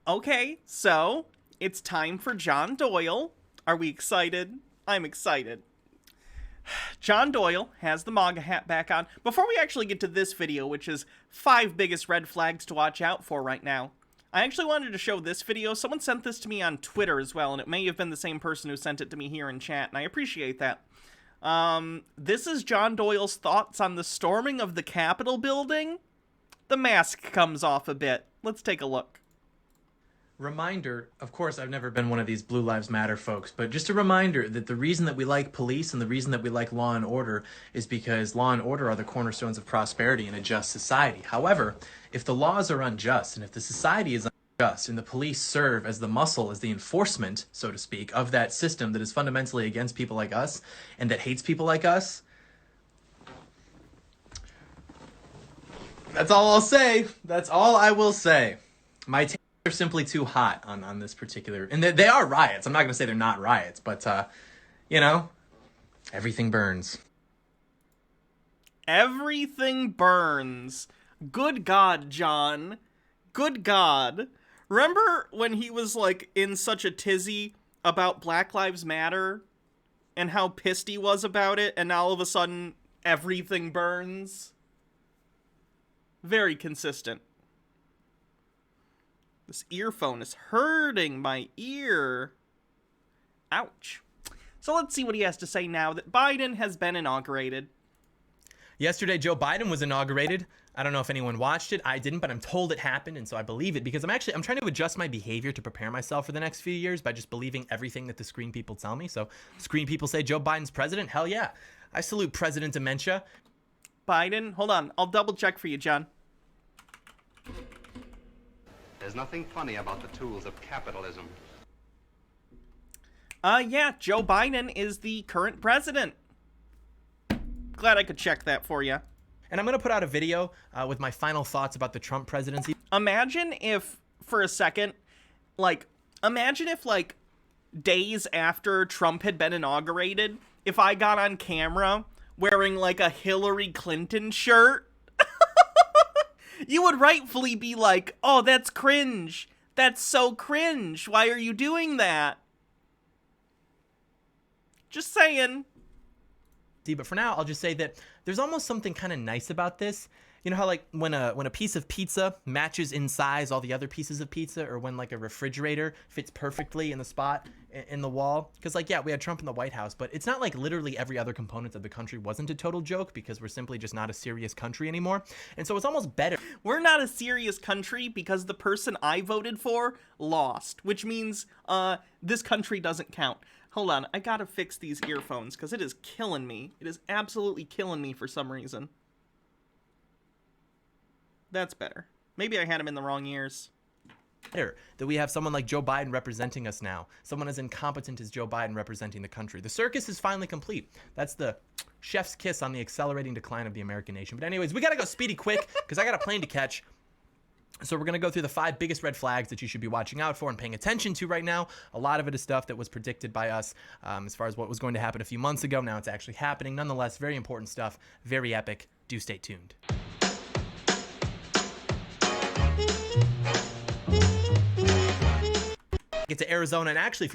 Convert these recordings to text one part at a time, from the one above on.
Okay, so it's time for John Doyle. Are we excited? I'm excited. John Doyle has the MAGA hat back on. Before we actually get to this video, which is 5 biggest red flags to watch out for right now, I actually wanted to show this video. Someone sent this to me on Twitter as well, and it may have been the same person who sent it to me here in chat, and I appreciate that. This is John Doyle's thoughts on the storming of the Capitol building. The mask comes off a bit. Let's take a look. Reminder, of course, I've never been one of these Blue Lives Matter folks, but just a reminder that the reason that we like police and the reason that we like law and order is because law and order are the cornerstones of prosperity in a just society. However, if the laws are unjust and if the society is unjust and the police serve as the muscle, as the enforcement, so to speak, of that system that is fundamentally against people like us and that hates people like us, that's all I'll say. That's all I will say. My takes are simply too hot on this particular, and they are riots. I'm not going to say they're not riots, but, you know, everything burns. Everything burns. Good God, John. Good God. Remember when he was, like, in such a tizzy about Black Lives Matter and how pissed he was about it, and now all of a sudden, everything burns? Very consistent. This earphone is hurting my ear. Ouch. So let's see what he has to say now that Biden has been inaugurated. Yesterday, Joe Biden was inaugurated. I don't know if anyone watched it. I didn't, but I'm told it happened, and so I believe it because I'm trying to adjust my behavior to prepare myself for the next few years by just believing everything that the screen people tell me. So screen people say Joe Biden's president. Hell yeah. I salute President Dementia. Biden, hold on. I'll double check for you, John. There's nothing funny about the tools of capitalism. Yeah, Joe Biden is the current president. Glad I could check that for you. And I'm going to put out a video with my final thoughts about the Trump presidency. Imagine if, for a second, imagine if, days after Trump had been inaugurated, if I got on camera wearing, a Hillary Clinton shirt. You would rightfully be like, oh, that's cringe. That's so cringe. Why are you doing that? Just saying. But for now, I'll just say that there's almost something kind of nice about this. You know how when a piece of pizza matches in size all the other pieces of pizza, or when a refrigerator fits perfectly in the spot in the wall? Because yeah, we had Trump in the White House, but it's not like literally every other component of the country wasn't a total joke because we're simply just not a serious country anymore. And so it's almost better. We're not a serious country because the person I voted for lost, which means this country doesn't count. Hold on, I gotta fix these earphones because it is killing me. It is absolutely killing me for some reason. That's better. Maybe I had him in the wrong ears. That we have someone like Joe Biden representing us now. Someone as incompetent as Joe Biden representing the country. The circus is finally complete. That's the chef's kiss on the accelerating decline of the American nation. But anyways, we gotta go speedy quick because I got a plane to catch. So we're going to go through the 5 biggest red flags that you should be watching out for and paying attention to right now. A lot of it is stuff that was predicted by us as far as what was going to happen a few months ago. Now it's actually happening. Nonetheless, very important stuff. Very epic. Do stay tuned. Get to Arizona and actually...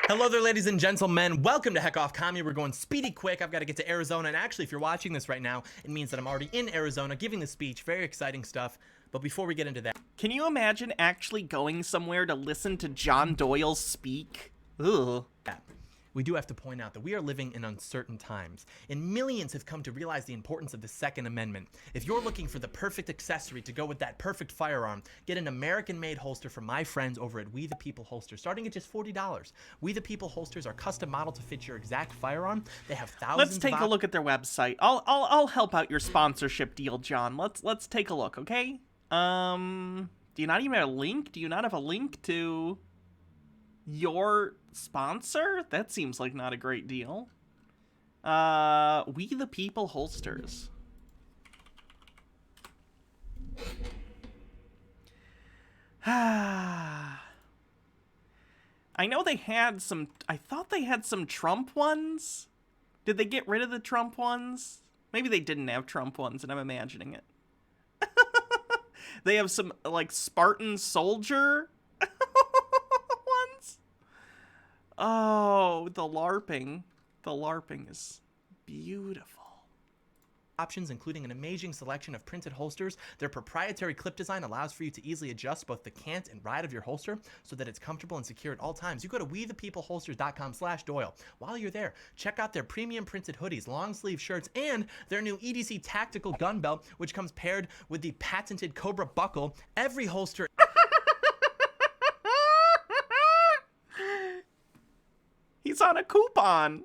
Hello there, ladies and gentlemen. Welcome to Heck Off Commie. We're going speedy quick. I've got to get to Arizona. And actually, if you're watching this right now, it means that I'm already in Arizona giving the speech. Very exciting stuff. But before we get into that... Can you imagine actually going somewhere to listen to John Doyle speak? Ugh. We do have to point out that we are living in uncertain times, and millions have come to realize the importance of the Second Amendment. If you're looking for the perfect accessory to go with that perfect firearm, get an American-made holster from my friends over at We the People Holsters, starting at just $40. We the People Holsters are custom modeled to fit your exact firearm. They have thousands. Let's take a look at their website. I'll help out your sponsorship deal, John. Let's take a look, okay? Do you not even have a link? Do you not have a link to your sponsor? That seems like not a great deal. We the People Holsters. I know they had some... I thought they had some Trump ones. Did they get rid of the Trump ones? Maybe they didn't have Trump ones and I'm imagining it. They have some, like, Spartan Soldier. Oh, the LARPing. The LARPing is beautiful. Options, including an amazing selection of printed holsters. Their proprietary clip design allows for you to easily adjust both the cant and ride of your holster so that it's comfortable and secure at all times. You go to wethepeopleholsters.com/Doyle. While you're there, check out their premium printed hoodies, long sleeve shirts, and their new EDC tactical gun belt, which comes paired with the patented Cobra buckle. Every holster He's on a coupon.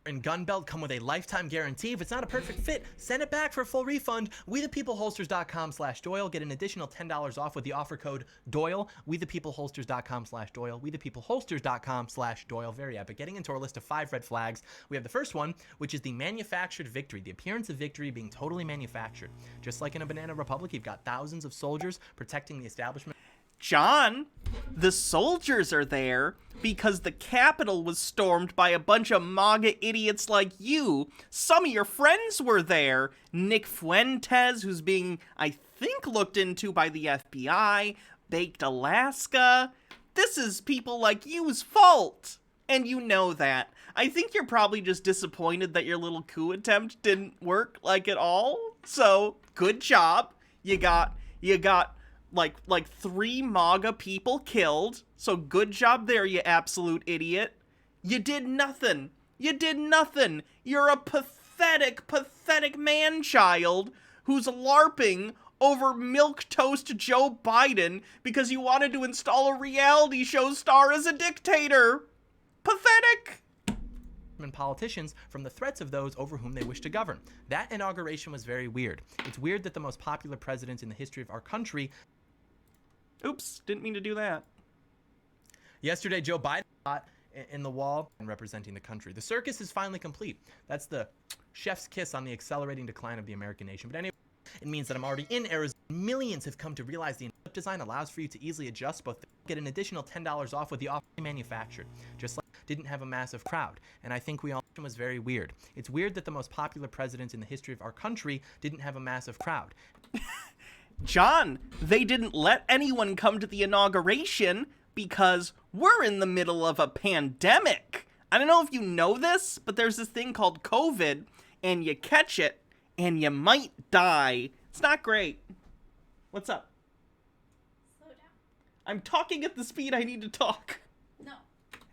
and gun belt come with a lifetime guarantee. If it's not a perfect fit, send it back for a full refund. WeThePeopleHolsters.com/Doyle. Get an additional $10 off with the offer code Doyle. WeThePeopleHolsters.com/Doyle. WeThePeopleHolsters.com/Doyle. Very epic. Getting into our list of 5 red flags, we have the first one, which is the manufactured victory. The appearance of victory being totally manufactured. Just like in a banana republic, you've got thousands of soldiers protecting the establishment. John, the soldiers are there because the Capitol was stormed by a bunch of MAGA idiots like you. Some of your friends were there. Nick Fuentes, who's being, I think, looked into by the FBI. Baked Alaska. This is people like you's fault. And you know that. I think you're probably just disappointed that your little coup attempt didn't work, like, at all. So, good job. You got like 3 MAGA people killed. So good job there, you absolute idiot. You did nothing. You did nothing. You're a pathetic man-child who's LARPing over milquetoast Joe Biden because you wanted to install a reality show star as a dictator. Pathetic. And politicians from the threats of those over whom they wish to govern. That inauguration was very weird. It's weird that the most popular president in the history of our country. Oops, didn't mean to do that. Yesterday, Joe Biden got in the wall and representing the country. The circus is finally complete. That's the chef's kiss on the accelerating decline of the American nation. But anyway, it means that I'm already in Arizona. Millions have come to realize the clip design allows for you to easily adjust both. Get an additional $10 off with the offer manufactured. Just like didn't have a massive crowd. And I think we all was very weird. It's weird that the most popular president in the history of our country didn't have a massive crowd. John, they didn't let anyone come to the inauguration because we're in the middle of a pandemic. I don't know if you know this, but there's this thing called COVID, and you catch it, and you might die. It's not great. What's up? Slow down. I'm talking at the speed I need to talk. No.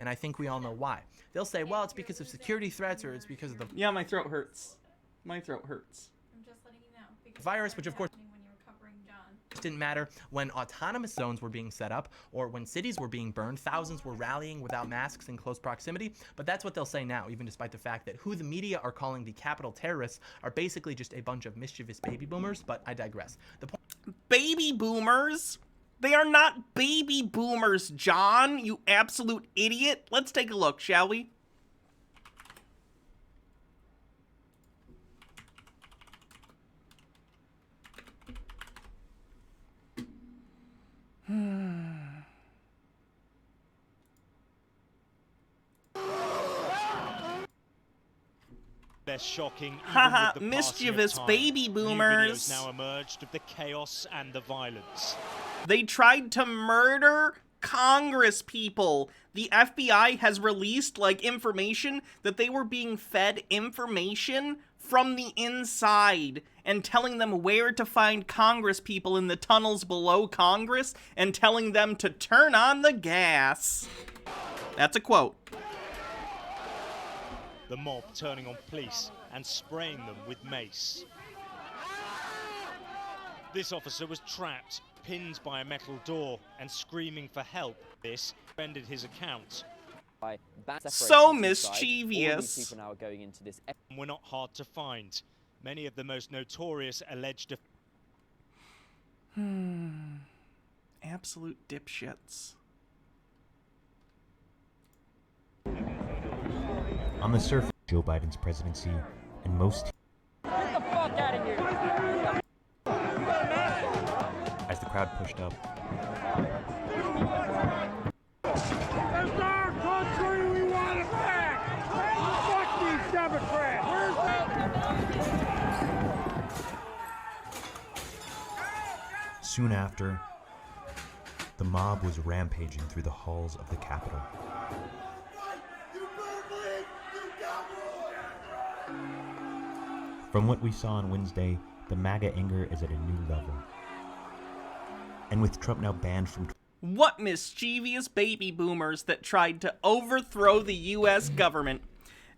And I think we all know why. They'll say, well, it's because of security threats or it's because of the Yeah, my throat hurts. My throat hurts. I'm just letting you know. Because virus, which of course when you were covering John. didn't matter when autonomous zones were being set up or when cities were being burned. Thousands were rallying without masks in close proximity. But that's what they'll say now, even despite the fact that who the media are calling the Capitol terrorists are basically just a bunch of mischievous baby boomers. But I digress. The point. Baby boomers? They are not baby boomers, John, you absolute idiot. Let's take a look, shall we? They're shocking. Haha, Even with the mischievous passing of time. baby boomers. New videos now emerged of the chaos and the violence. They tried to murder Congress people. The FBI has released, like, information that they were being fed information from the inside and telling them where to find Congress people in the tunnels below Congress and telling them to turn on the gas. That's a quote. The mob turning on police and spraying them with mace. This officer was trapped, pinned by a metal door and screaming for help. This ended his account. So mischievous. People now are going into this. Were not hard to find. Many of the most notorious alleged. Absolute dipshits. On the surface, Joe Biden's presidency and most. Get the fuck out of here! As the crowd pushed up. It's our country, we want it back! Fuck these Democrats! Soon after, The mob was rampaging through the halls of the Capitol. From what we saw on Wednesday, the MAGA anger is at a new level. And with Trump now banned from What mischievous baby boomers that tried to overthrow the U.S. government.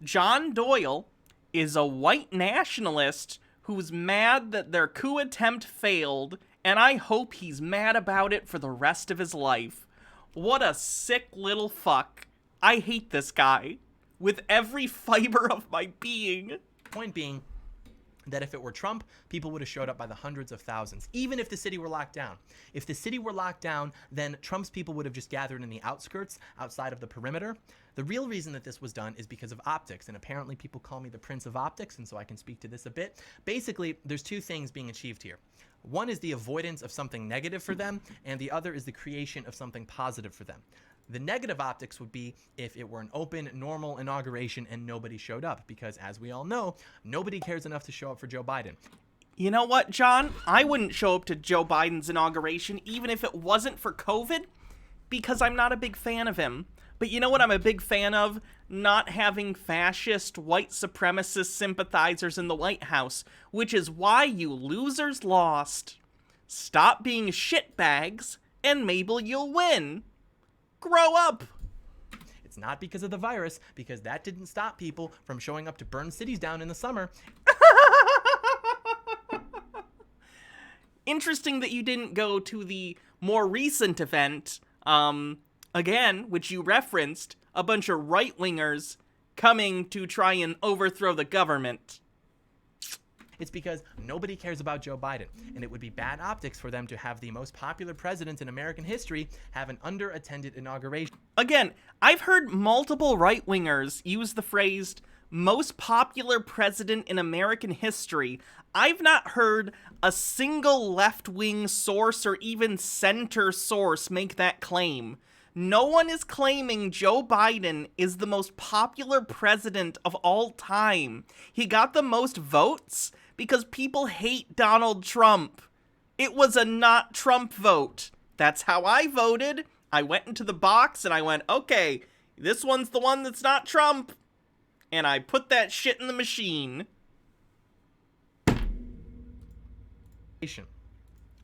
John Doyle is a white nationalist who's mad that their coup attempt failed, and I hope he's mad about it for the rest of his life. What a sick little fuck. I hate this guy with every fiber of my being. Point being that if it were Trump, people would have showed up by the hundreds of thousands, even if the city were locked down. If the city were locked down, then Trump's people would have just gathered in the outskirts, outside of the perimeter. The real reason that this was done is because of optics, and apparently people call me the Prince of Optics, and so I can speak to this a bit. Basically, there's two things being achieved here. One is the avoidance of something negative for them, and the other is the creation of something positive for them. The negative optics would be if it were an open, normal inauguration and nobody showed up, because as we all know, nobody cares enough to show up for Joe Biden. You know what, John? I wouldn't show up to Joe Biden's inauguration even if it wasn't for COVID, because I'm not a big fan of him. But you know what I'm a big fan of? Not having fascist, white supremacist sympathizers in the White House, which is why you losers lost. Stop being shitbags, and maybe you'll win. Grow up! It's not because of the virus, because that didn't stop people from showing up to burn cities down in the summer. Interesting that you didn't go to the more recent event, again, which you referenced, a bunch of right-wingers coming to try and overthrow the government. It's because nobody cares about Joe Biden, and it would be bad optics for them to have the most popular president in American history have an under-attended inauguration. Again, I've heard multiple right-wingers use the phrase, most popular president in American history. I've not heard a single left-wing source or even center source make that claim. No one is claiming Joe Biden is the most popular president of all time. He got the most votes because people hate Donald Trump. It was a not Trump vote. That's how I voted. I went into the box and I went, okay, this one's the one that's not Trump. And I put that shit in the machine.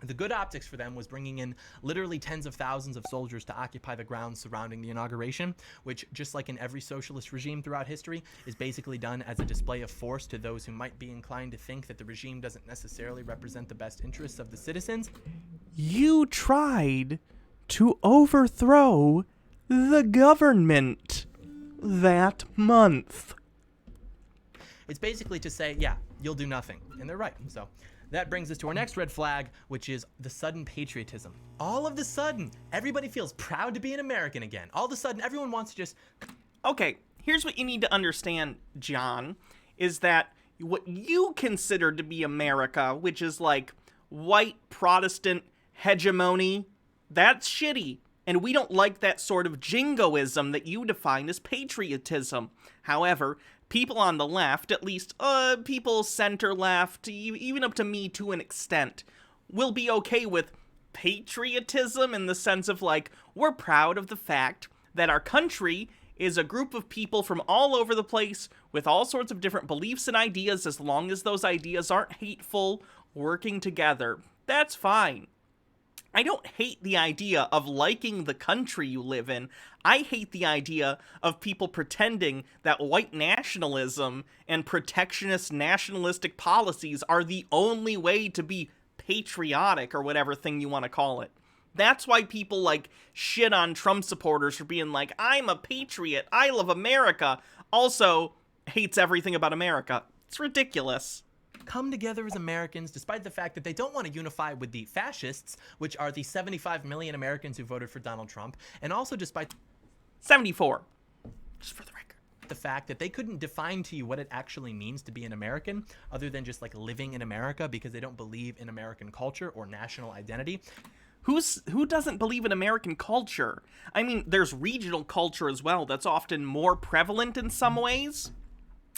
The good optics for them was bringing in literally tens of thousands of soldiers to occupy the grounds surrounding the inauguration, which, just like in every socialist regime throughout history, is basically done as a display of force to those who might be inclined to think that the regime doesn't necessarily represent the best interests of the citizens. You tried to overthrow the government that month. It's basically to say, yeah, you'll do nothing. And they're right. So that brings us to our next red flag, which is the sudden patriotism. All of the sudden, everybody feels proud to be an American again. All of a sudden, everyone wants to just... Okay, here's what you need to understand, John, is that what you consider to be America, which is like white Protestant hegemony, that's shitty. And we don't like that sort of jingoism that you define as patriotism. However, people on the left, at least people center-left, even up to me to an extent, will be okay with patriotism in the sense of, like, we're proud of the fact that our country is a group of people from all over the place with all sorts of different beliefs and ideas, as long as those ideas aren't hateful, working together. That's fine. I don't hate the idea of liking the country you live in. I hate the idea of people pretending that white nationalism and protectionist nationalistic policies are the only way to be patriotic, or whatever thing you want to call it. That's why people, like, shit on Trump supporters for being like, I'm a patriot, I love America, also hates everything about America. It's ridiculous. Come together as Americans, despite the fact that they don't want to unify with the fascists, which are the 75 million Americans who voted for Donald Trump, and also despite 74, just for the record. The fact that they couldn't define to you what it actually means to be an American, other than just like living in America, because they don't believe in American culture or national identity. Who doesn't believe in American culture? I mean, there's regional culture as well that's often more prevalent in some ways,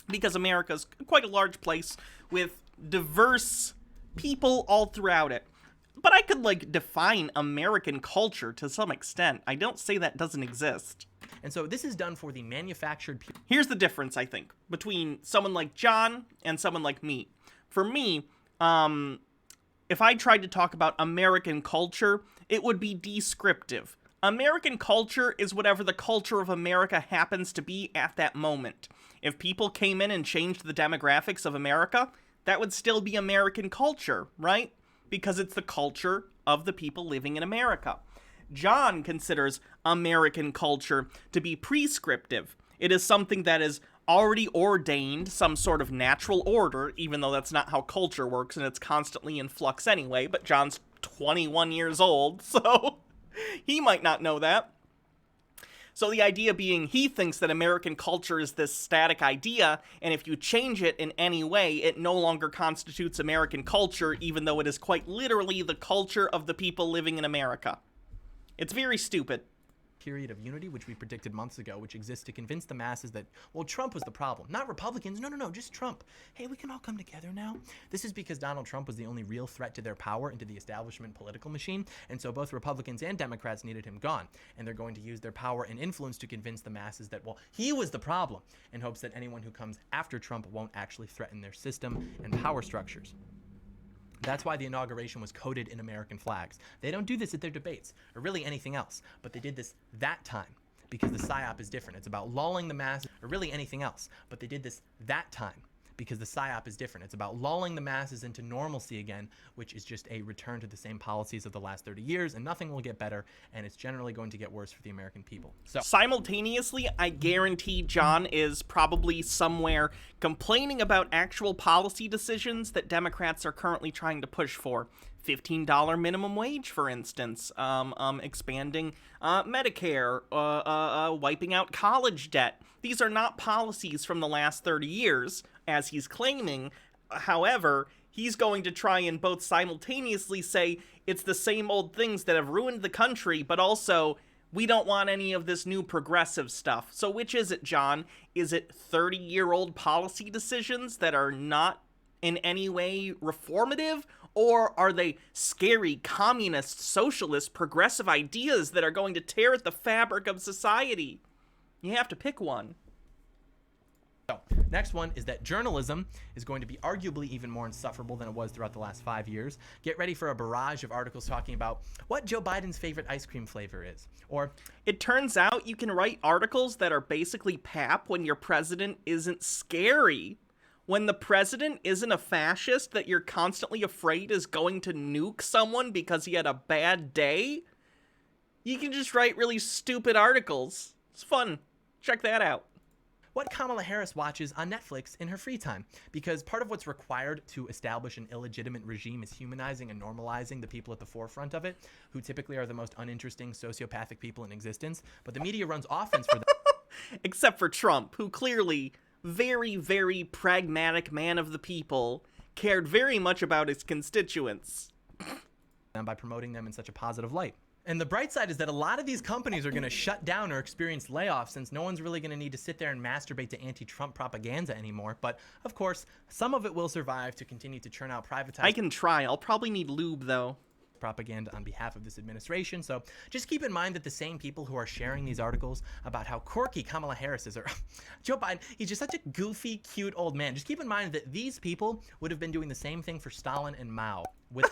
because America's quite a large place with diverse people all throughout it. But I could, like, define American culture to some extent. I don't say that doesn't exist. And so this is done for the manufactured people. Here's the difference, I think, between someone like John and someone like me. For me, if I tried to talk about American culture, it would be descriptive. American culture is whatever the culture of America happens to be at that moment. If people came in and changed the demographics of America, that would still be American culture, right? Because it's the culture of the people living in America. John considers American culture to be prescriptive. It is something that is already ordained, some sort of natural order, even though that's not how culture works and it's constantly in flux anyway, but John's 21 years old, so he might not know that. So the idea being, he thinks that American culture is this static idea, and if you change it in any way, it no longer constitutes American culture, even though it is quite literally the culture of the people living in America. It's very stupid. Period of unity, which we predicted months ago, which exists to convince the masses that, well, Trump was the problem, not Republicans. No, just Trump. Hey, we can all come together now. This is because Donald Trump was the only real threat to their power and to the establishment political machine, and so both Republicans and Democrats needed him gone, and they're going to use their power and influence to convince the masses that, well, he was the problem, in hopes that anyone who comes after Trump won't actually threaten their system and power structures. That's why the inauguration was coded in American flags. They don't do this at their debates, or really anything else, but they did this that time because the PSYOP is different. It's about lulling the masses, or really anything else, but they did this that time because the PSYOP is different. It's about lulling the masses into normalcy again, which is just a return to the same policies of the last 30 years, and nothing will get better, and it's generally going to get worse for the American people. So simultaneously, I guarantee John is probably somewhere complaining about actual policy decisions that Democrats are currently trying to push for. $15 minimum wage, for instance, expanding Medicare, wiping out college debt. These are not policies from the last 30 years, as he's claiming. However, he's going to try and both simultaneously say it's the same old things that have ruined the country, but also we don't want any of this new progressive stuff. So which is it, John? Is it 30-year-old policy decisions that are not in any way reformative? Or are they scary, communist, socialist, progressive ideas that are going to tear at the fabric of society? You have to pick one. So, next one is that journalism is going to be arguably even more insufferable than it was throughout the last 5 years. Get ready for a barrage of articles talking about what Joe Biden's favorite ice cream flavor is. Or, it turns out you can write articles that are basically pap when your president isn't scary. When the president isn't a fascist that you're constantly afraid is going to nuke someone because he had a bad day, you can just write really stupid articles. It's fun. Check that out. what Kamala Harris watches on Netflix in her free time, because part of what's required to establish an illegitimate regime is humanizing and normalizing the people at the forefront of it, who typically are the most uninteresting sociopathic people in existence, but the media runs offense for them. Except for Trump, who clearly, very, very pragmatic man of the people, cared very much about his constituents. And by promoting them in such a positive light. And the bright side is that a lot of these companies are going to shut down or experience layoffs, since no one's really going to need to sit there and masturbate to anti-Trump propaganda anymore. But, of course, some of it will survive to continue to churn out privatized... I can try. I'll probably need lube, though. ...propaganda on behalf of this administration. So just keep in mind that the same people who are sharing these articles about how quirky Kamala Harris is, or Joe Biden, he's just such a goofy, cute old man. Just keep in mind that these people would have been doing the same thing for Stalin and Mao. With...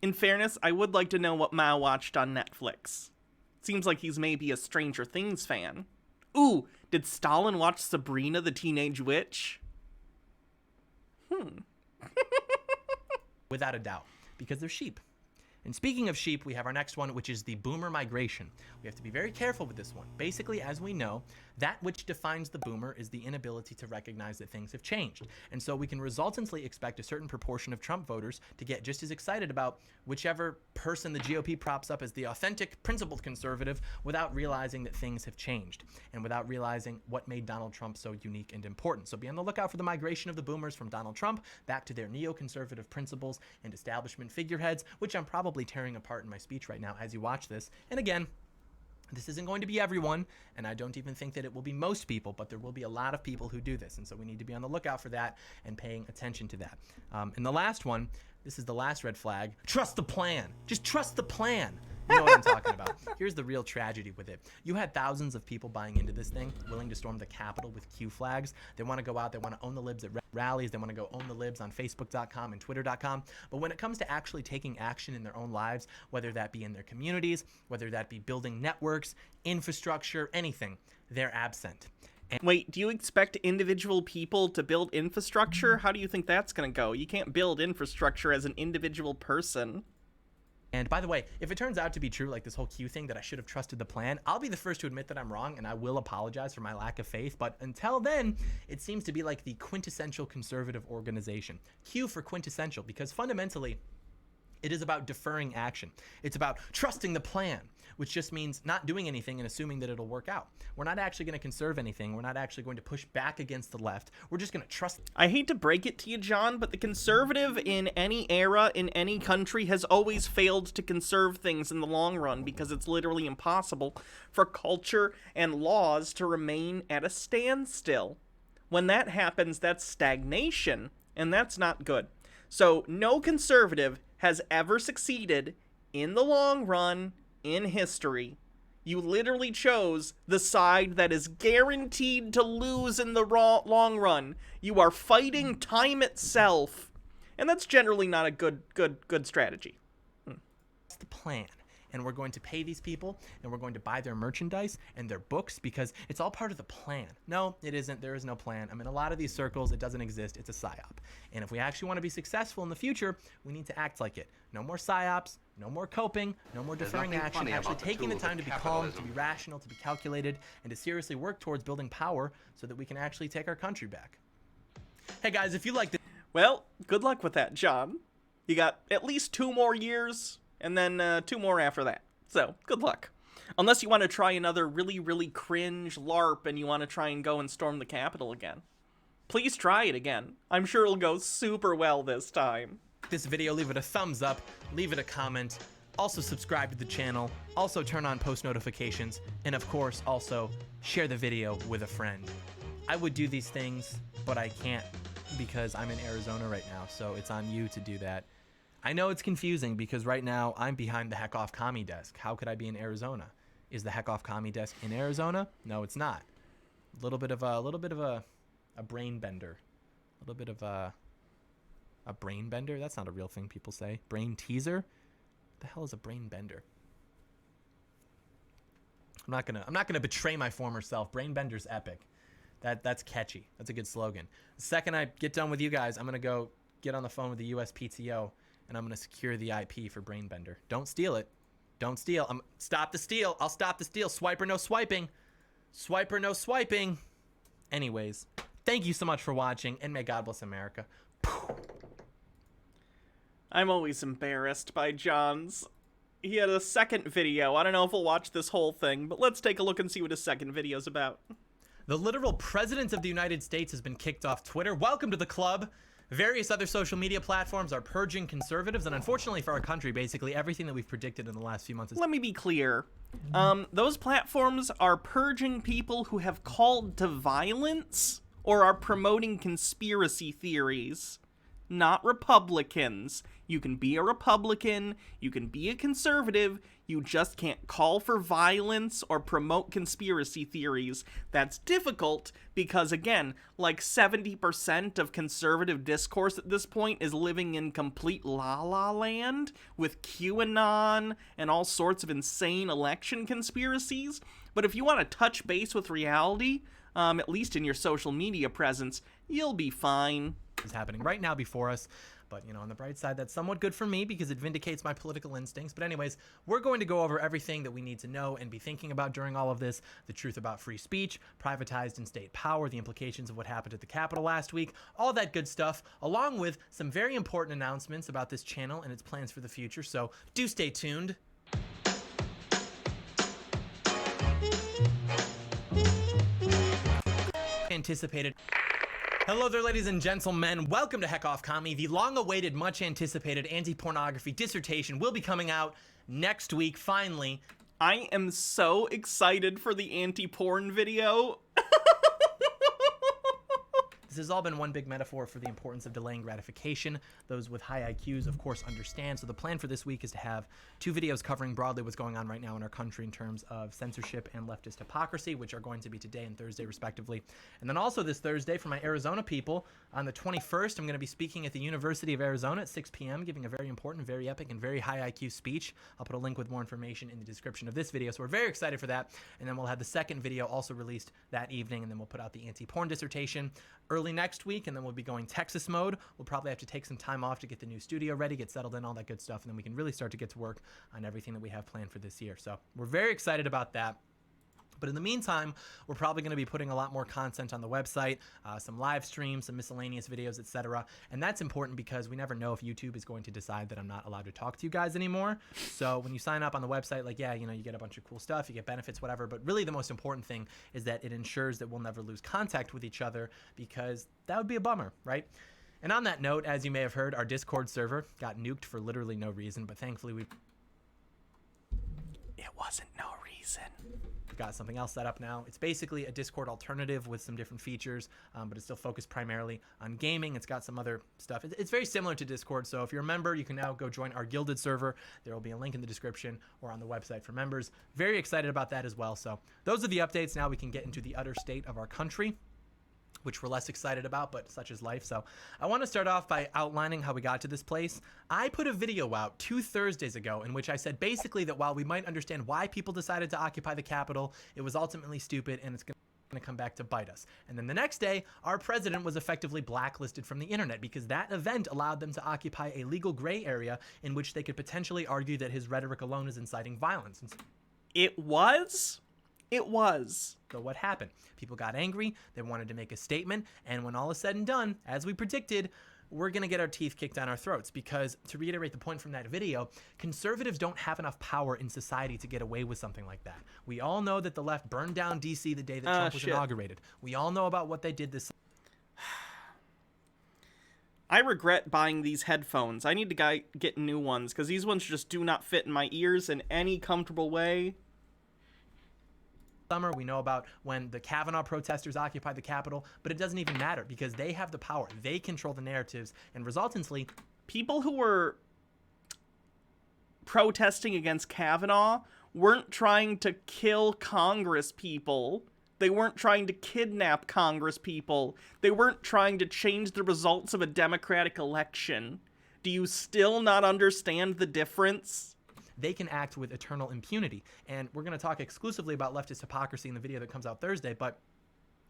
In fairness, I would like to know what Mao watched on Netflix. Seems like he's maybe a Stranger Things fan. Ooh, did Stalin watch Sabrina the Teenage Witch? Without a doubt, because they're sheep. And speaking of sheep, we have our next one, which is the boomer migration. We have to be very careful with this one. Basically, as we know, that which defines the boomer is the inability to recognize that things have changed. And so we can resultantly expect a certain proportion of Trump voters to get just as excited about whichever person the GOP props up as the authentic, principled conservative, without realizing that things have changed and without realizing what made Donald Trump so unique and important. So be on the lookout for the migration of the boomers from Donald Trump back to their neoconservative principles and establishment figureheads, which I'm probably tearing apart in my speech right now as you watch this. And again, This isn't going to be everyone, and I don't even think that it will be most people, but there will be a lot of people who do this, and so we need to be on the lookout for that and paying attention to that. And the last one, this is the last red flag. Trust the plan. Just trust the plan. You know what I'm talking about. Here's the real tragedy with it. You had thousands of people buying into this thing, willing to storm the Capitol with Q flags. They want to go out, they want to own the libs at rallies, they want to go own the libs on Facebook.com and Twitter.com. But when it comes to actually taking action in their own lives, whether that be in their communities, whether that be building networks, infrastructure, anything, they're absent. Wait, do you expect individual people to build infrastructure? How do you think that's going to go? You can't build infrastructure as an individual person. And by the way, if it turns out to be true, like this whole Q thing, that I should have trusted the plan, I'll be the first to admit that I'm wrong, and I will apologize for my lack of faith. But until then, it seems to be like the quintessential conservative organization. Q for quintessential, because fundamentally, it is about deferring action. It's about trusting the plan, which just means not doing anything and assuming that it'll work out. We're not actually going to conserve anything. We're not actually going to push back against the left. We're just going to trust. I hate to break it to you, John, but the conservative in any era, in any country, has always failed to conserve things in the long run because it's literally impossible for culture and laws to remain at a standstill. When that happens, that's stagnation, and that's not good. So no conservative has ever succeeded in the long run in history. You literally chose the side that is guaranteed to lose in the long run. You are fighting time itself, and that's generally not a good strategy. That's the plan. And we're going to pay these people, and we're going to buy their merchandise and their books because it's all part of the plan. No, it isn't. There is no plan. I mean, a lot of these circles, it doesn't exist. It's a psyop. And if we actually want to be successful in the future, we need to act like it. No more psyops, no more coping, no more deferring action, actually taking the time to be calm, to be rational, to be calculated, and to seriously work towards building power so that we can actually take our country back. Hey guys, if you like this... Well, good luck with that, John. You got at least 2 more years, and then 2 more after that. So, good luck. Unless you want to try another really cringe LARP and you want to try and go and storm the Capitol again. Please try it again. I'm sure it'll go super well this time. This video, leave it a thumbs up, leave it a comment, also subscribe to the channel, also turn on post notifications, and of course, also share the video with a friend. I would do these things, but I can't because I'm in Arizona right now, so it's on you to do that. I know it's confusing because right now I'm behind the Heck Off Commie desk. How could I be in Arizona? Is the Heck Off Commie desk in Arizona? No, it's not. A little bit of a brain bender. A little bit of a brain bender? That's not a real thing people say. Brain teaser? What the hell is a brain bender? I'm not gonna betray my former self. Brain bender's epic. That's catchy. That's a good slogan. The second I get done with you guys, I'm gonna go get on the phone with the USPTO and I'm gonna secure the IP for brain bender. Don't steal it. Don't steal. Stop the steal. I'll stop the steal. Swiper no swiping. Swiper no swiping. Anyways, thank you so much for watching, and may God bless America. I'm always embarrassed by John's. He had a second video. I don't know if we'll watch this whole thing, but let's take a look and see what his second video's about. The literal president of the United States has been kicked off Twitter. Welcome to the club. Various other social media platforms are purging conservatives, and unfortunately for our country, basically everything that we've predicted in the last few months is... Let me be clear. Those platforms are purging people who have called to violence or are promoting conspiracy theories, not Republicans. You can be a Republican, you can be a conservative, you just can't call for violence or promote conspiracy theories. That's difficult because, again, like 70% of conservative discourse at this point is living in complete la-la land with QAnon and all sorts of insane election conspiracies. But if you want to touch base with reality, at least in your social media presence, you'll be fine. Is happening right now before us. But, you know, on the bright side, that's somewhat good for me because it vindicates my political instincts. But anyways, we're going to go over everything that we need to know and be thinking about during all of this. The truth about free speech, privatized and state power, the implications of what happened at the Capitol last week, all that good stuff, along with some very important announcements about this channel and its plans for the future. So do stay tuned. Anticipated. Hello there, ladies and gentlemen. Welcome to Heck Off Commie. The long-awaited, much-anticipated anti-pornography dissertation will be coming out next week, finally. I am so excited for the anti-porn video. This has all been one big metaphor for the importance of delaying gratification. Those with high IQs, of course, understand. So the plan for this week is to have 2 videos covering broadly what's going on right now in our country in terms of censorship and leftist hypocrisy, which are going to be today and Thursday, respectively. And then also this Thursday, for my Arizona people, on the 21st, I'm going to be speaking at the University of Arizona at 6 p.m., giving a very important, very epic, and very high IQ speech. I'll put a link with more information in the description of this video. So we're very excited for that. And then we'll have the second video also released that evening, and then we'll put out the anti-porn dissertation early next week, and then we'll be going Texas mode. We'll probably have to take some time off to get the new studio ready, get settled in, all that good stuff, and then we can really start to get to work on everything that we have planned for this year. So we're very excited about that. But in the meantime, we're probably going to be putting a lot more content on the website, some live streams, some miscellaneous videos, etc. And that's important because we never know if YouTube is going to decide that I'm not allowed to talk to you guys anymore. So when you sign up on the website, like, yeah, you know, you get a bunch of cool stuff, you get benefits, whatever. But really the most important thing is that it ensures that we'll never lose contact with each other, because that would be a bummer, right? And on that note, as you may have heard, our Discord server got nuked for literally no reason, but thankfully It wasn't no reason. got something else set up now. It's basically a Discord alternative with some different features, but it's still focused primarily on gaming. It's got some other stuff. It's very similar to Discord, so if you're a member, you can now go join our Gilded server. There will be a link in the description or on the website for members. Very excited about that as well. So those are the updates. Now we can get into the utter state of our country, which we're less excited about, but such is life. So I want to start off by outlining how we got to this place. I put a video out 2 Thursdays ago in which I said basically that while we might understand why people decided to occupy the Capitol, it was ultimately stupid and it's going to come back to bite us. And then the next day, our president was effectively blacklisted from the internet because that event allowed them to occupy a legal gray area in which they could potentially argue that his rhetoric alone is inciting violence. It was. So what happened? People got angry, they wanted to make a statement, and when all is said and done, as we predicted, we're going to get our teeth kicked down our throats because, to reiterate the point from that video, conservatives don't have enough power in society to get away with something like that. We all know that the left burned down D.C. the day that Trump was inaugurated. We all know about what they did this. I regret buying these headphones. I need to get new ones because these ones just do not fit in my ears in any comfortable way. Summer, we know about when the Kavanaugh protesters occupied the Capitol, but it doesn't even matter because they have the power. They control the narratives, and resultantly, people who were protesting against Kavanaugh weren't trying to kill Congress people. They weren't trying to kidnap Congress people. They weren't trying to change the results of a democratic election. Do you still not understand the difference? they can act with eternal impunity. And we're going to talk exclusively about leftist hypocrisy in the video that comes out Thursday, but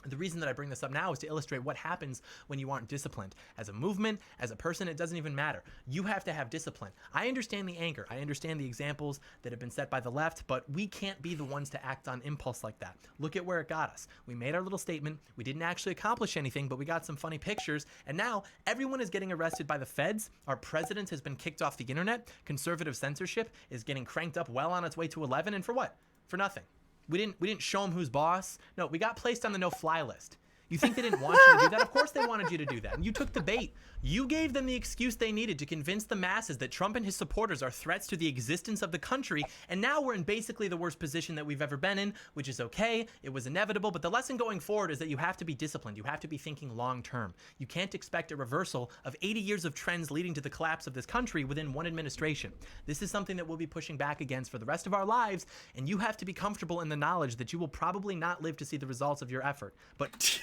the reason that I bring this up now is to illustrate what happens when you aren't disciplined. As a movement, as a person, it doesn't even matter. You have to have discipline. I understand the anger. I understand the examples that have been set by the left, but we can't be the ones to act on impulse like that. Look at where it got us. We made our little statement. We didn't actually accomplish anything, but we got some funny pictures. And now everyone is getting arrested by the feds. Our president has been kicked off the internet. Conservative censorship is getting cranked up well on its way to 11. And for what? For nothing. We didn't show them who's boss. No, we got placed on the no-fly list. You think they didn't want you to do that? Of course they wanted you to do that. And you took the bait. You gave them the excuse they needed to convince the masses that Trump and his supporters are threats to the existence of the country. And now we're in basically the worst position that we've ever been in, which is okay. It was inevitable. But the lesson going forward is that you have to be disciplined. You have to be thinking long term. You can't expect a reversal of 80 years of trends leading to the collapse of this country within one administration. This is something that we'll be pushing back against for the rest of our lives. And you have to be comfortable in the knowledge that you will probably not live to see the results of your effort. But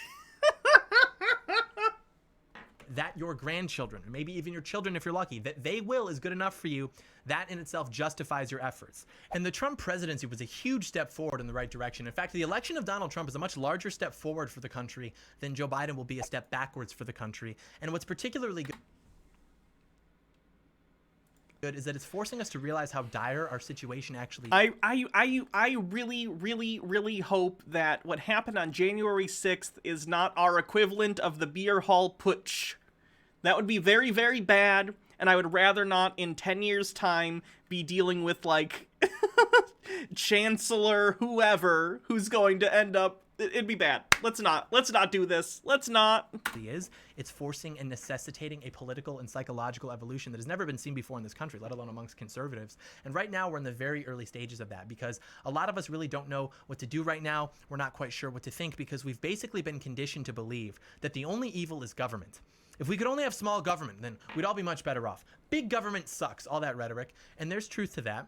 that your grandchildren, or maybe even your children if you're lucky, that they will is good enough for you, that in itself justifies your efforts. And the Trump presidency was a huge step forward in the right direction. In fact, the election of Donald Trump is a much larger step forward for the country than Joe Biden will be a step backwards for the country. And what's particularly good is that it's forcing us to realize how dire our situation actually is. I really hope that what happened on January 6th is not our equivalent of the beer hall putsch. That would be very, very bad, and I would rather not in 10 years' time be dealing with, like, Chancellor whoever who's going to end up It'd be bad. Let's not do this. Let's not. It's forcing and necessitating a political and psychological evolution that has never been seen before in this country, let alone amongst conservatives. And right now we're in the very early stages of that, because a lot of us really don't know what to do right now. We're not quite sure what to think, because we've basically been conditioned to believe that the only evil is government. If we could only have small government, then we'd all be much better off. Big government sucks, all that rhetoric, and there's truth to that.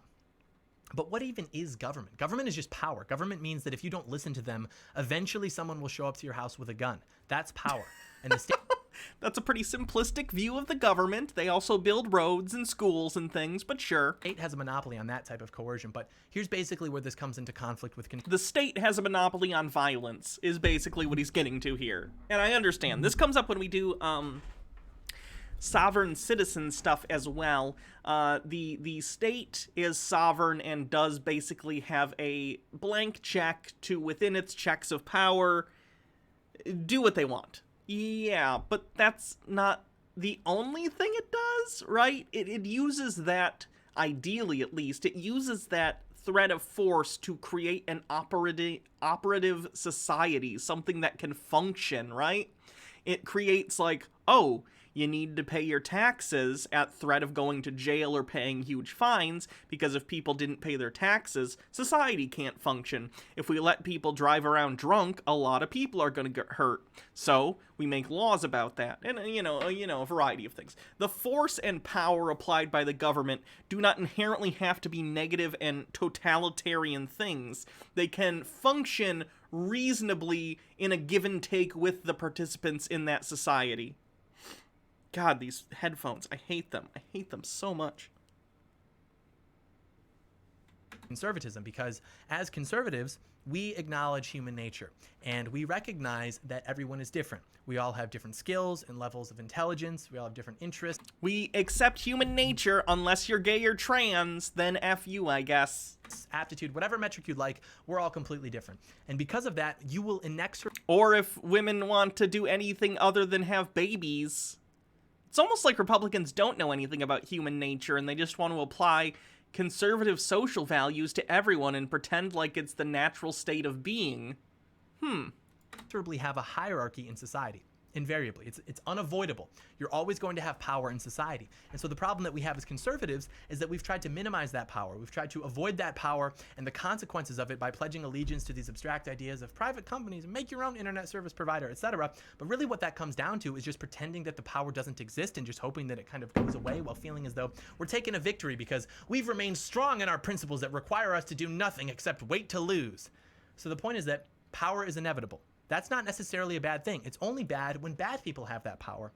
But what even is government? Government is just power. Government means that if you don't listen to them, eventually someone will show up to your house with a gun. That's power. And the state... That's a pretty simplistic view of the government. They also build roads and schools and things, but sure. The state has a monopoly on that type of coercion, but here's basically where this comes into conflict with... The state has a monopoly on violence, is basically what he's getting to here. And I understand. This comes up when we do, sovereign citizen stuff as well. The state is sovereign and does basically have a blank check to, within its checks of power, do what they want. Yeah, but that's not the only thing it does, right? It uses that, ideally at least, it uses that threat of force to create an operative society, something that can function, right? It creates like, oh, you need to pay your taxes at threat of going to jail or paying huge fines, because if people didn't pay their taxes, society can't function. If we let people drive around drunk, a lot of people are going to get hurt. So we make laws about that, and you know, a variety of things. The force and power applied by the government do not inherently have to be negative and totalitarian things. They can function reasonably in a give and take with the participants in that society. God, these headphones, I hate them. I hate them so much. Conservatism, because as conservatives, we acknowledge human nature, and we recognize that everyone is different. We all have different skills and levels of intelligence. We all have different interests. We accept human nature unless you're gay or trans, then F you, I guess. Aptitude, whatever metric you'd like, we're all completely different. And because of that, you will inexorably... Or if women want to do anything other than have babies... It's almost like Republicans don't know anything about human nature and they just want to apply conservative social values to everyone and pretend like it's the natural state of being. Have a hierarchy in society. Invariably. It's unavoidable. You're always going to have power in society. And so the problem that we have as conservatives is that we've tried to minimize that power. We've tried to avoid that power and the consequences of it by pledging allegiance to these abstract ideas of private companies and make your own internet service provider, etc. But really what that comes down to is just pretending that the power doesn't exist and just hoping that it kind of goes away while feeling as though we're taking a victory because we've remained strong in our principles that require us to do nothing except wait to lose. So the point is that power is inevitable. That's not necessarily a bad thing. It's only bad when bad people have that power.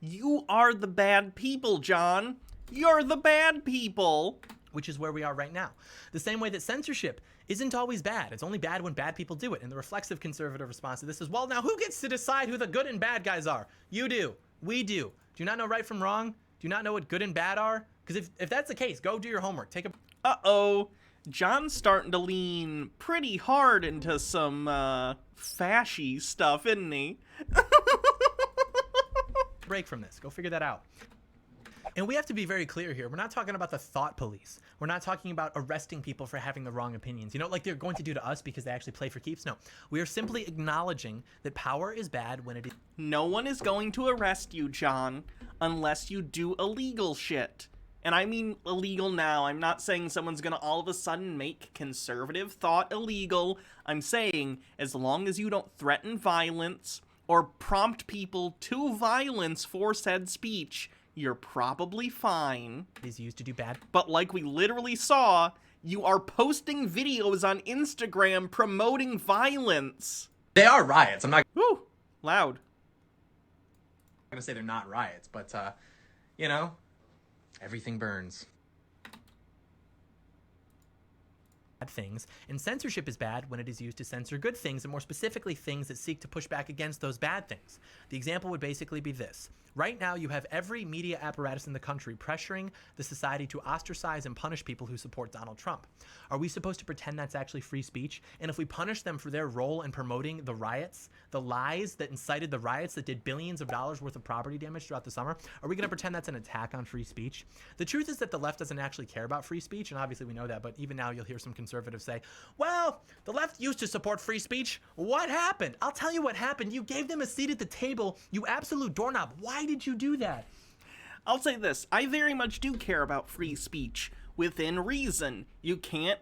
You are the bad people, John. You're the bad people. Which is where we are right now. The same way that censorship isn't always bad. It's only bad when bad people do it. And the reflexive conservative response to this is, well, now who gets to decide who the good and bad guys are? You do. We do. Do you not know right from wrong? Do you not know what good and bad are? Because if that's the case, go do your homework. Take a... Uh-oh. John's starting to lean pretty hard into some, fashy stuff, isn't he? Break from this. Go figure that out. And we have to be very clear here. We're not talking about the thought police. We're not talking about arresting people for having the wrong opinions. You know, like they're going to do to us because they actually play for keeps. No, we are simply acknowledging that power is bad when it is... No one is going to arrest you, John, unless you do illegal shit. And I mean illegal now. I'm not saying someone's gonna all of a sudden make conservative thought illegal. I'm saying as long as you don't threaten violence or prompt people to violence for said speech, you're probably fine. Is used to do bad. But like we literally saw, you are posting videos on Instagram promoting violence. They are riots. I'm not... Woo! Loud. I'm gonna say they're not riots, but, you know... Everything burns. Bad things, and censorship is bad when it is used to censor good things, and more specifically things that seek to push back against those bad things. The example would basically be this. Right now, you have every media apparatus in the country pressuring the society to ostracize and punish people who support Donald Trump. Are we supposed to pretend that's actually free speech? And if we punish them for their role in promoting the riots, the lies that incited the riots that did billions of dollars worth of property damage throughout the summer, are we going to pretend that's an attack on free speech? The truth is that the left doesn't actually care about free speech, and obviously we know that, but even now you'll hear some conservatives say, well, the left used to support free speech. What happened? I'll tell you what happened. You gave them a seat at the table, you absolute doorknob. Why did you do that? I'll say this, I very much do care about free speech within reason. You can't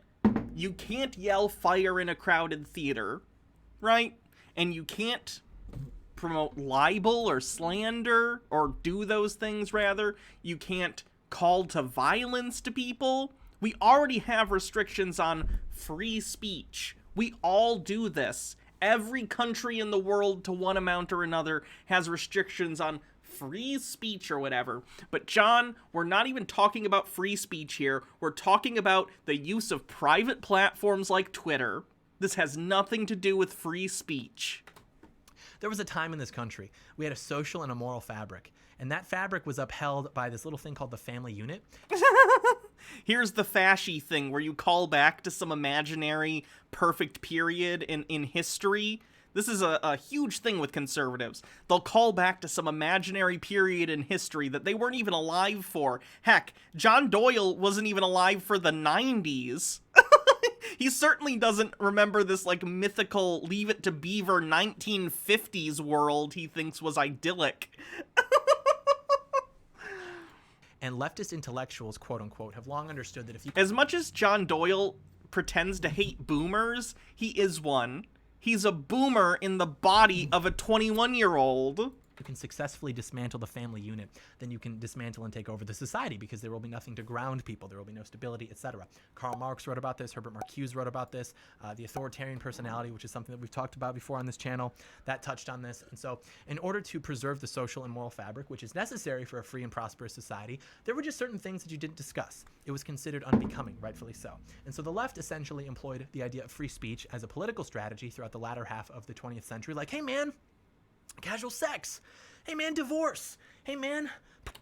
yell fire in a crowded theater, right? And you can't promote libel or slander, or do those things rather. You can't call to violence to people. We already have restrictions on free speech. We all do this. Every country in the world, to one amount or another, has restrictions on free speech or whatever. But John, we're not even talking about free speech here. We're talking about the use of private platforms like Twitter. This has nothing to do with free speech. There was a time in this country we had a social and a moral fabric, and that fabric was upheld by this little thing called the family unit. Here's the fashy thing where you call back to some imaginary perfect period in history. This is a huge thing with conservatives. They'll call back to some imaginary period in history that they weren't even alive for. Heck, John Doyle wasn't even alive for the 90s. He certainly doesn't remember this, like, mythical Leave It to Beaver 1950s world he thinks was idyllic. And leftist intellectuals, quote unquote, have long understood that if you... As much as John Doyle pretends to hate boomers, he is one. He's a boomer in the body of a 21-year-old. You can successfully dismantle the family unit, then you can dismantle and take over the society, because there will be nothing to ground people, there will be no stability, etc. Karl Marx wrote about this, Herbert Marcuse wrote about this, the authoritarian personality, which is something that we've talked about before on this channel, that touched on this. And so in order to preserve the social and moral fabric, which is necessary for a free and prosperous society, there were just certain things that you didn't discuss. It was considered unbecoming, rightfully so. And so the left essentially employed the idea of free speech as a political strategy throughout the latter half of the 20th century, like, hey man, casual sex. Hey man, divorce. Hey man.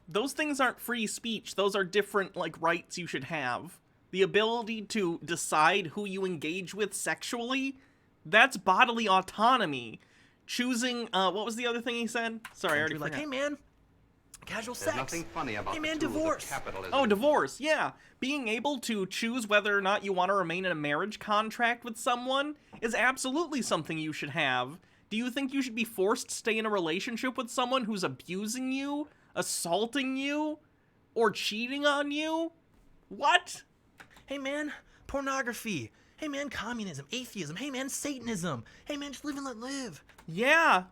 Those things aren't free speech. Those are different, like, rights you should have. The ability to decide who you engage with sexually, that's bodily autonomy. Choosing, what was the other thing he said? Sorry, I already forgot. Like, hey man, casual There's sex. nothing funny about hey the man, tools divorce. of capitalism. Oh, divorce, yeah. Being able to choose whether or not you want to remain in a marriage contract with someone is absolutely something you should have. Do you think you should be forced to stay in a relationship with someone who's abusing you, assaulting you, or cheating on you? What? Hey man, pornography. Hey man, communism, atheism. Hey man, Satanism. Hey man, just live and let live. Yeah.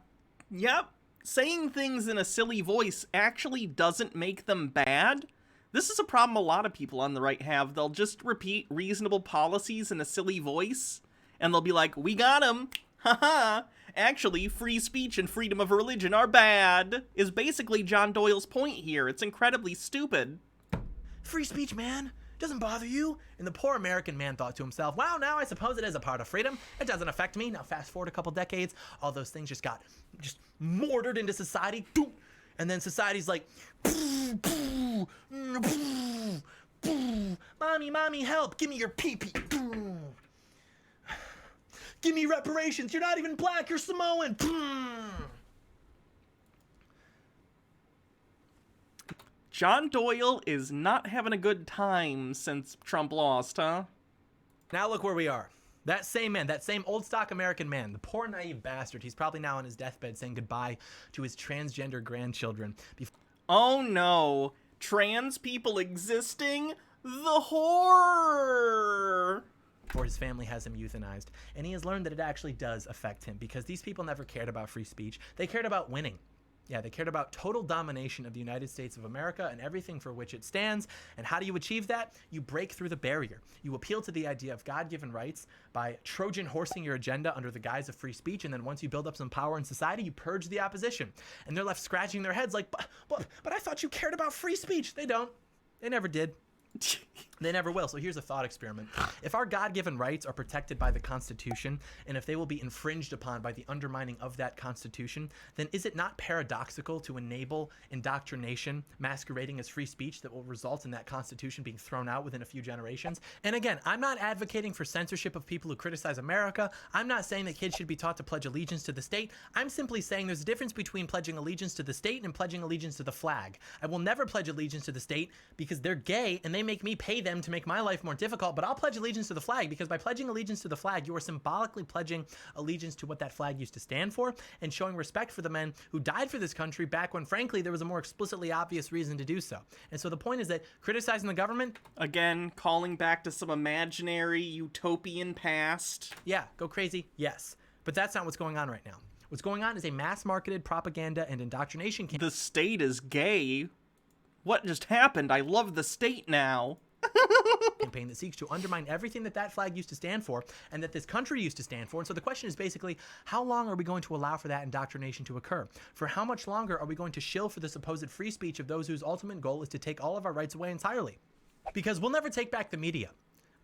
Yep. Saying things in a silly voice actually doesn't make them bad. This is a problem a lot of people on the right have. They'll just repeat reasonable policies in a silly voice, and they'll be like, we got 'em. Haha. Actually, free speech and freedom of religion are bad, is basically John Doyle's point here. It's incredibly stupid. Free speech, man. Doesn't bother you? And the poor American man thought to himself, wow, now I suppose it is a part of freedom. It doesn't affect me. Now fast forward a couple decades, all those things just got mortared into society. And then society's like, mommy, help. Give me your pee-pee. Give me reparations. You're not even black. You're Samoan. John Doyle is not having a good time since Trump lost, huh? Now look where we are. That same man, that same old stock American man, the poor naive bastard, he's probably now on his deathbed saying goodbye to his transgender grandchildren. Oh no. Trans people existing? The horror! Before his family has him euthanized. And he has learned that it actually does affect him, because these people never cared about free speech. They cared about winning. Yeah, they cared about total domination of the United States of America and everything for which it stands. And how do you achieve that? You break through the barrier. You appeal to the idea of God-given rights by Trojan horsing your agenda under the guise of free speech. And then once you build up some power in society, you purge the opposition. And they're left scratching their heads like, but I thought you cared about free speech. They don't. They never did. They never will. So here's a thought experiment. If our God-given rights are protected by the Constitution, and if they will be infringed upon by the undermining of that Constitution, then is it not paradoxical to enable indoctrination masquerading as free speech that will result in that Constitution being thrown out within a few generations? And again, I'm not advocating for censorship of people who criticize America. I'm not saying that kids should be taught to pledge allegiance to the state. I'm simply saying there's a difference between pledging allegiance to the state and pledging allegiance to the flag. I will never pledge allegiance to the state because they're gay and they make me pay them to make my life more difficult, but I'll pledge allegiance to the flag because by pledging allegiance to the flag, you are symbolically pledging allegiance to what that flag used to stand for and showing respect for the men who died for this country back when, frankly, there was a more explicitly obvious reason to do so. And so the point is that criticizing the government... Again, calling back to some imaginary utopian past. Yeah, go crazy, yes. But that's not what's going on right now. What's going on is a mass-marketed propaganda and indoctrination campaign. The state is gay? What just happened? I love the state now. Campaign that seeks to undermine everything that that flag used to stand for and that this country used to stand for. And so the question is basically, how long are we going to allow for that indoctrination to occur? For how much longer are we going to shill for the supposed free speech of those whose ultimate goal is to take all of our rights away entirely? Because we'll never take back the media.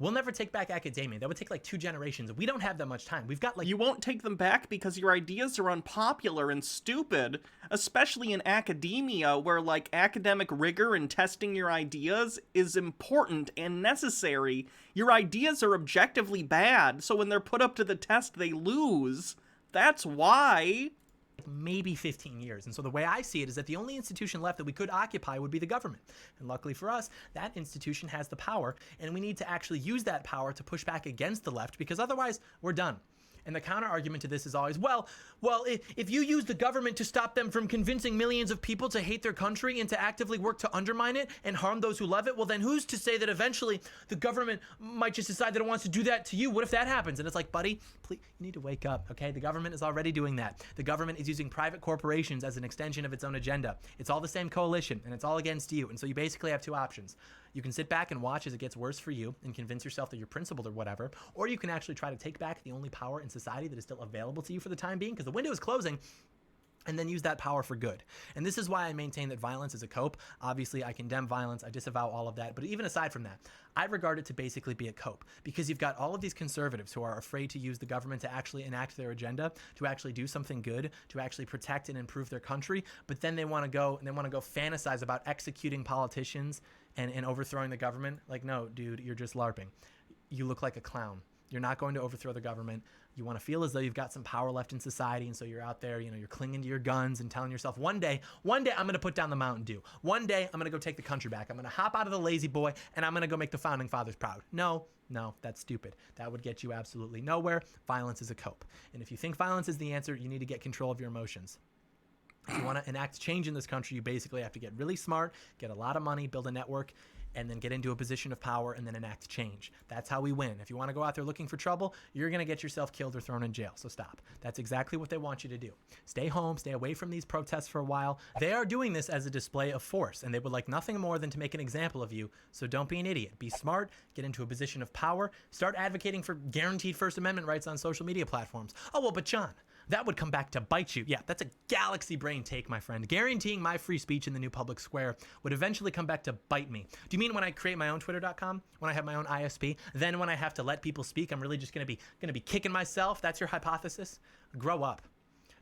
We'll never take back academia. That would take like 2 generations. We don't have that much time. We've got like... You won't take them back because your ideas are unpopular and stupid, especially in academia where like academic rigor and testing your ideas is important and necessary. Your ideas are objectively bad, so when they're put up to the test, they lose. That's why. Maybe 15 years. And so the way I see it is that the only institution left that we could occupy would be the government. And luckily for us, that institution has the power, and we need to actually use that power to push back against the left, because otherwise we're done. And the counter argument to this is always, well, if you use the government to stop them from convincing millions of people to hate their country and to actively work to undermine it and harm those who love it, well, then who's to say that eventually the government might just decide that it wants to do that to you? What if that happens? And it's like, buddy, please, you need to wake up, okay? The government is already doing that. The government is using private corporations as an extension of its own agenda. It's all the same coalition, and it's all against you. And so you basically have 2 options. You can sit back and watch as it gets worse for you and convince yourself that you're principled or whatever, or you can actually try to take back the only power in society that is still available to you for the time being, because the window is closing, and then use that power for good. And this is why I maintain that violence is a cope. Obviously, I condemn violence. I disavow all of that. But even aside from that, I regard it to basically be a cope, because you've got all of these conservatives who are afraid to use the government to actually enact their agenda, to actually do something good, to actually protect and improve their country. But then they want to go fantasize about executing politicians and overthrowing the government. Like, no, dude, you're just LARPing. You look like a clown. You're not going to overthrow the government. You want to feel as though you've got some power left in society, and so you're out there, you're clinging to your guns and telling yourself, one day I'm going to put down the Mountain Dew. One day I'm going to go take the country back. I'm going to hop out of the lazy boy, and I'm going to go make the founding fathers proud. No, that's stupid. That would get you absolutely nowhere. Violence is a cope. And if you think violence is the answer, you need to get control of your emotions. If you want to enact change in this country, you basically have to get really smart, get a lot of money, build a network, and then get into a position of power and then enact change. That's how we win. If you want to go out there looking for trouble, you're going to get yourself killed or thrown in jail. So stop. That's exactly what they want you to do. Stay home, stay away from these protests for a while. They are doing this as a display of force, and they would like nothing more than to make an example of you. So don't be an idiot. Be smart, get into a position of power, start advocating for guaranteed First Amendment rights on social media platforms. Oh, well, but John, that would come back to bite you. Yeah, that's a galaxy brain take, my friend. Guaranteeing my free speech in the new public square would eventually come back to bite me. Do you mean when I create my own Twitter.com, when I have my own ISP, then when I have to let people speak, I'm really just gonna be kicking myself? That's your hypothesis? Grow up.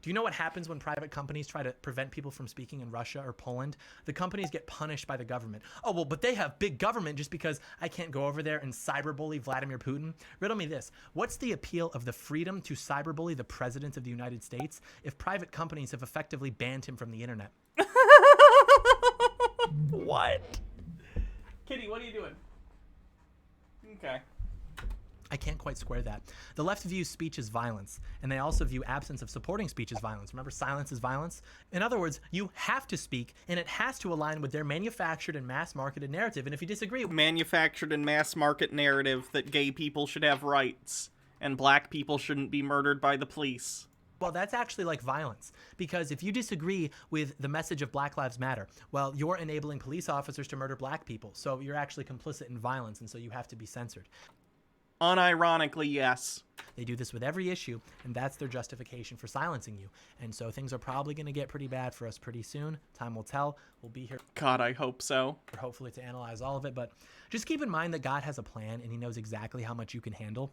Do you know what happens when private companies try to prevent people from speaking in Russia or Poland? The companies get punished by the government. Oh, well, but they have big government just because I can't go over there and cyberbully Vladimir Putin? Riddle me this. What's the appeal of the freedom to cyberbully the president of the United States if private companies have effectively banned him from the internet? What? Kitty, what are you doing? Okay. I can't quite square that. The left views speech as violence, and they also view absence of supporting speech as violence. Remember, silence is violence? In other words, you have to speak, and it has to align with their manufactured and mass-marketed narrative. And if you disagree... Manufactured and mass-market narrative that gay people should have rights, and black people shouldn't be murdered by the police. Well, that's actually like violence, because if you disagree with the message of Black Lives Matter, well, you're enabling police officers to murder black people, so you're actually complicit in violence, and so you have to be censored. Unironically, yes. They do this with every issue, and that's their justification for silencing you. And so things are probably going to get pretty bad for us pretty soon. Time will tell. We'll be here, God, I hope so. hopefully, to analyze all of it. But just keep in mind that God has a plan, and he knows exactly how much you can handle.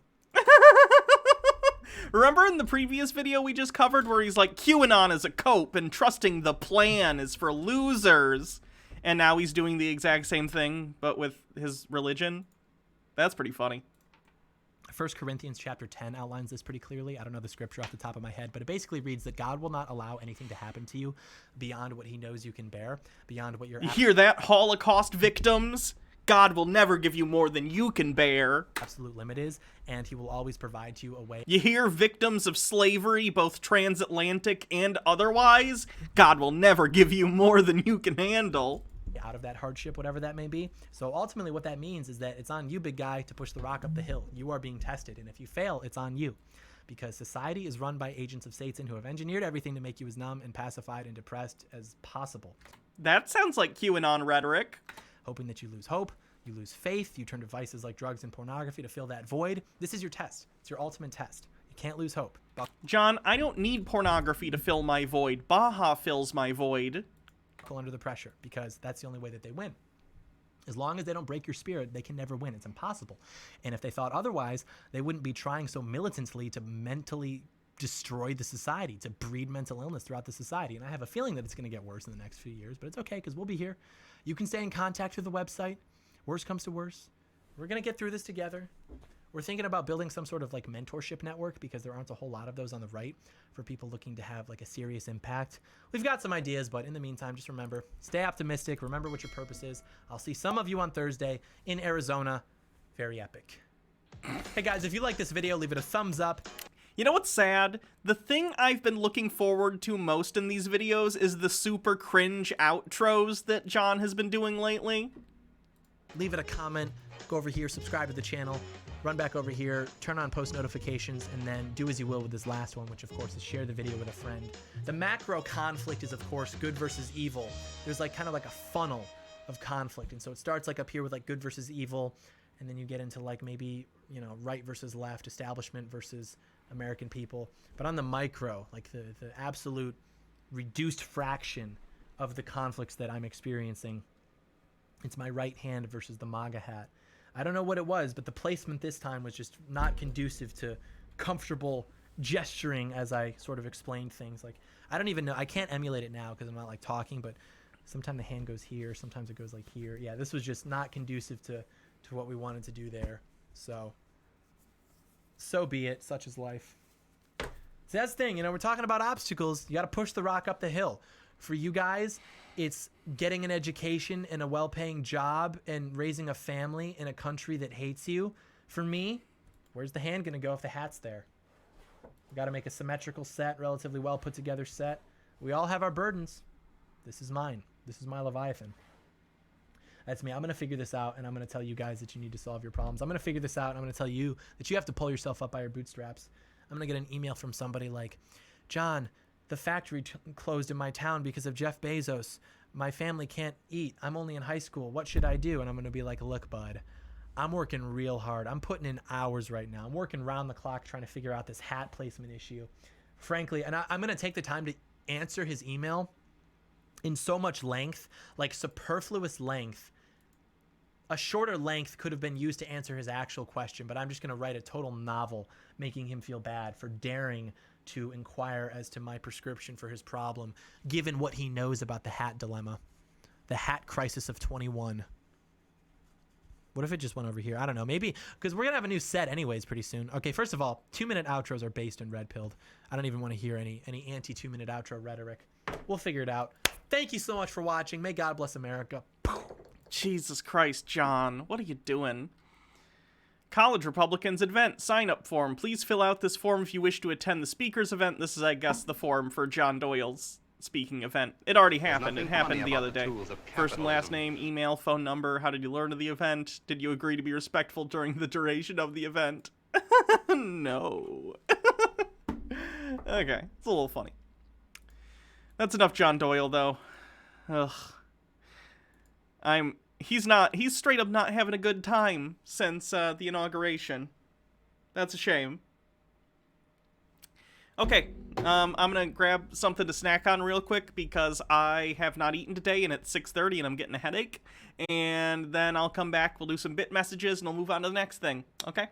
Remember in the previous video we just covered where he's like, QAnon is a cope and trusting the plan is for losers. And now he's doing the exact same thing, but with his religion? That's pretty funny. 1 Corinthians chapter 10 outlines this pretty clearly. I don't know the scripture off the top of my head, but it basically reads that God will not allow anything to happen to you beyond what he knows you can bear, beyond what you're... You hear that, Holocaust victims? God will never give you more than you can bear. absolute limit is, and he will always provide you a way You hear victims of slavery, both transatlantic and otherwise? God will never give you more than you can handle. out of that hardship, whatever that may be. So ultimately what that means is that it's on you, big guy, to push the rock up the hill. You are being tested, and if you fail, it's on you. Because society is run by agents of Satan who have engineered everything to make you as numb and pacified and depressed as possible. That sounds like QAnon rhetoric. Hoping that you lose hope, you lose faith, you turn to vices like drugs and pornography to fill that void. This is your test. It's your ultimate test. You can't lose hope. John, I don't need pornography to fill my void. Baja fills my void. Buckle under the pressure, because that's the only way that they win. As long as they don't break your spirit, they can never win. It's impossible. And if they thought otherwise, they wouldn't be trying so militantly to mentally destroy the society, to breed mental illness throughout the society. And I have a feeling that it's going to get worse in the next few years, but it's okay because we'll be here. You can stay in contact through the website. Worst comes to worst, we're going to get through this together. We're thinking about building some sort of like mentorship network because there aren't a whole lot of those on the right for people looking to have like a serious impact. We've got some ideas, but in the meantime, just remember, stay optimistic. Remember what your purpose is. I'll see some of you on Thursday in Arizona. Very epic. Hey guys, if you like this video, leave it a thumbs up. You know what's sad? The thing I've been looking forward to most in these videos is the super cringe outros that John has been doing lately. Leave it a comment. Go over here, subscribe to the channel. Run back over here, turn on post notifications, and then do as you will with this last one, which of course is share the video with a friend. The macro conflict is of course good versus evil. There's like kind of like a funnel of conflict. And so it starts like up here with like good versus evil. And then you get into like maybe, you know, right versus left, establishment versus American people. But on the micro, like the absolute reduced fraction of the conflicts that I'm experiencing, it's my right hand versus the MAGA hat. I don't know what it was, but the placement this time was just not conducive to comfortable gesturing as I sort of explained things. Like, I don't even know. I can't emulate it now because I'm not like talking, but sometimes the hand goes here. Sometimes it goes like here. Yeah, this was just not conducive to what we wanted to do there. So be it. Such is life. So that's the thing. You know, we're talking about obstacles. You got to push the rock up the hill. For you guys, it's getting an education and a well-paying job and raising a family in a country that hates you. For me, where's the hand going to go if the hat's there? We got to make a symmetrical set, relatively well put together set. We all have our burdens. This is mine. This is my Leviathan. That's me. I'm going to figure this out, and I'm going to tell you guys that you need to solve your problems. I'm going to figure this out, and I'm going to tell you that you have to pull yourself up by your bootstraps. I'm going to get an email from somebody like, John, the factory closed in my town because of Jeff Bezos. My family can't eat. I'm only in high school. What should I do? And I'm going to be like, look, bud, I'm working real hard. I'm putting in hours right now. I'm working round the clock trying to figure out this hat placement issue. Frankly, and I'm going to take the time to answer his email in so much length, like superfluous length. A shorter length could have been used to answer his actual question, but I'm just going to write a total novel making him feel bad for daring to inquire as to my prescription for his problem, given what he knows about the hat dilemma, the hat crisis of 21. What if it just went over here? I don't know. Maybe because we're going to have a new set anyways pretty soon. Okay, first of all, 2-minute outros are based in red pilled. I don't even want to hear any anti 2-minute outro rhetoric. We'll figure it out. Thank you so much for watching. May God bless America. Jesus Christ, John. What are you doing? College Republicans event sign-up form. Please fill out this form if you wish to attend the speaker's event. This is, I guess, the form for John Doyle's speaking event. It already happened. It happened the other day. First and last name, email, phone number. How did you learn of the event? Did you agree to be respectful during the duration of the event? No. Okay, it's a little funny. That's enough John Doyle, though. Ugh. He's straight up not having a good time since the inauguration. That's a shame. Okay, I'm gonna grab something to snack on real quick because I have not eaten today and it's 6:30 and I'm getting a headache. And then I'll come back, we'll do some bit messages, and we'll move on to the next thing. Okay?